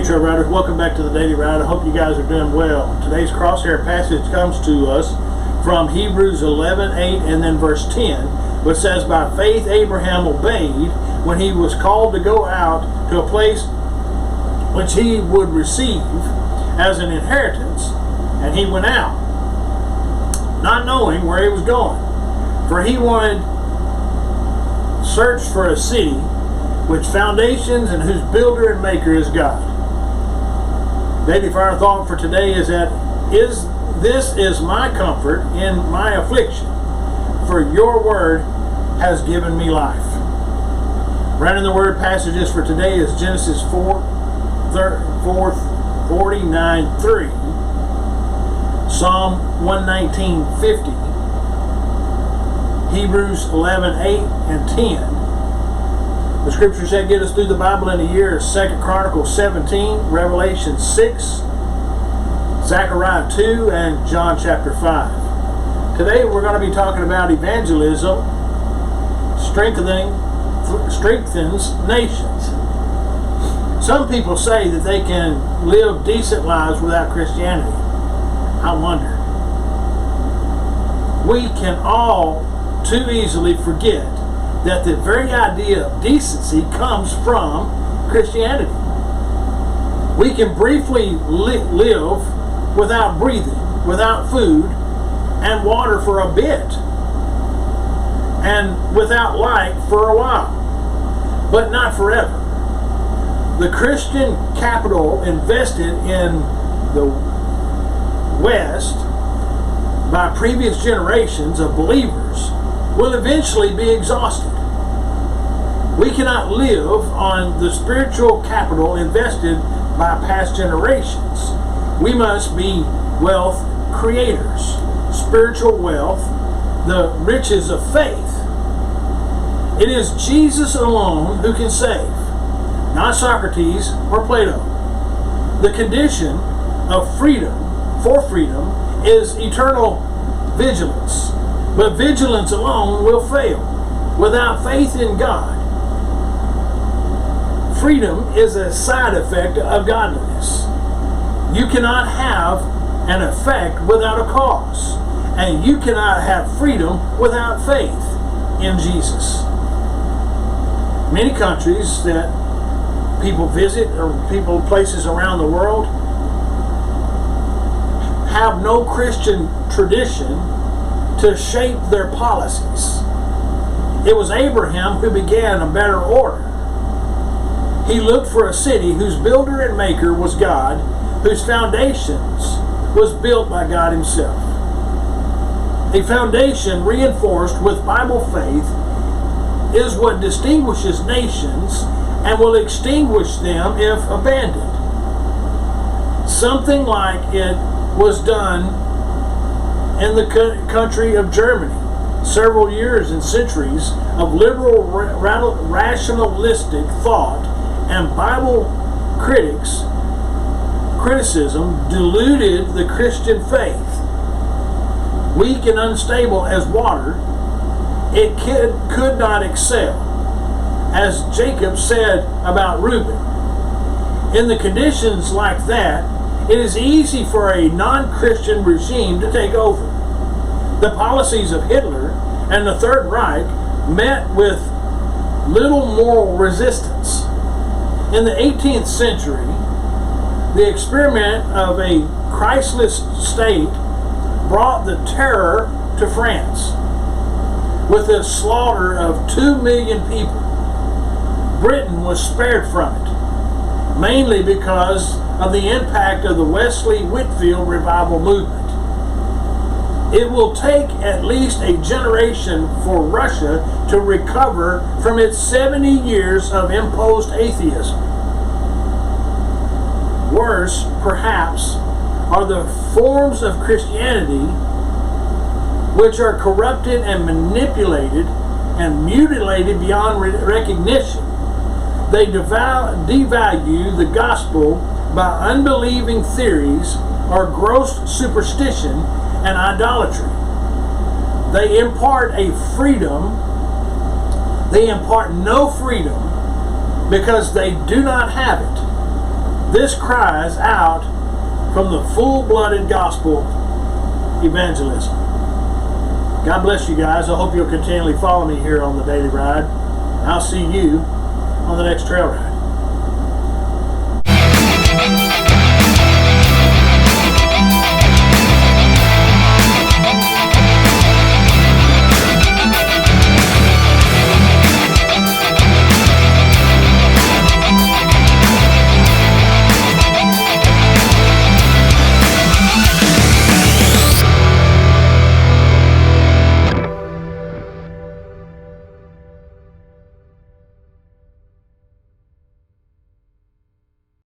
Trail Riders, welcome back to the Daily Ride. I hope you guys are doing well. Today's crosshair passage comes to us from Hebrews 11:8 and then verse 10, which says, "By faith Abraham obeyed when he was called to go out to a place which he would receive as an inheritance, and he went out, not knowing where he was going. For he wanted search for a city which foundations and whose builder and maker is God." Daily fire thought for today is that this is my comfort in my affliction, for your word has given me life. Running the word passages for today is Genesis 49:3, Psalm 119:50, Hebrews 11:8 and 10. The scriptures that get us through the Bible in a year is 2 Chronicles 17, Revelation 6, Zechariah 2, and John chapter 5. Today we're going to be talking about evangelism strengthens nations. Some people say that they can live decent lives without Christianity. I wonder. We can all too easily forget that the very idea of decency comes from Christianity. We can briefly live without breathing, without food and water for a bit, and without light for a while, but not forever. The Christian capital invested in the West by previous generations of believers will eventually be exhausted. We cannot live on the spiritual capital invested by past generations. We must be wealth creators. Spiritual wealth, the riches of faith. It is Jesus alone who can save, not Socrates or Plato. The condition of freedom, for freedom, is eternal vigilance. But vigilance alone will fail without faith in God. Freedom is a side effect of godliness. You cannot have an effect without a cause, and you cannot have freedom without faith in Jesus. Many countries that people visit, or places around the world, have no Christian tradition to shape their policies. It was Abraham who began a better order. He looked for a city whose builder and maker was God, whose foundations was built by God himself. A foundation reinforced with Bible faith is what distinguishes nations and will extinguish them if abandoned. Something like it was done in the country of Germany. Several years and centuries of liberal rationalistic thought and Bible criticism diluted the Christian faith. Weak and unstable as water, it could not excel. As Jacob said about Reuben, in the conditions like that, it is easy for a non-Christian regime to take over. The policies of Hitler and the Third Reich met with little moral resistance. In the 18th century, the experiment of a Christless state brought the terror to France, with the slaughter of 2 million people. Britain was spared from it, mainly because of the impact of the Wesley Whitefield revival movement. It will take at least a generation for Russia to recover from its 70 years of imposed atheism. Worse, perhaps, are the forms of Christianity which are corrupted and manipulated and mutilated beyond recognition. They devalue the gospel by unbelieving theories or gross superstition and idolatry. They impart no freedom because they do not have it. This cries out from the full-blooded gospel evangelism. God bless you guys. I hope you'll continually follow me here on the Daily Ride. I'll see you on the next trail ride.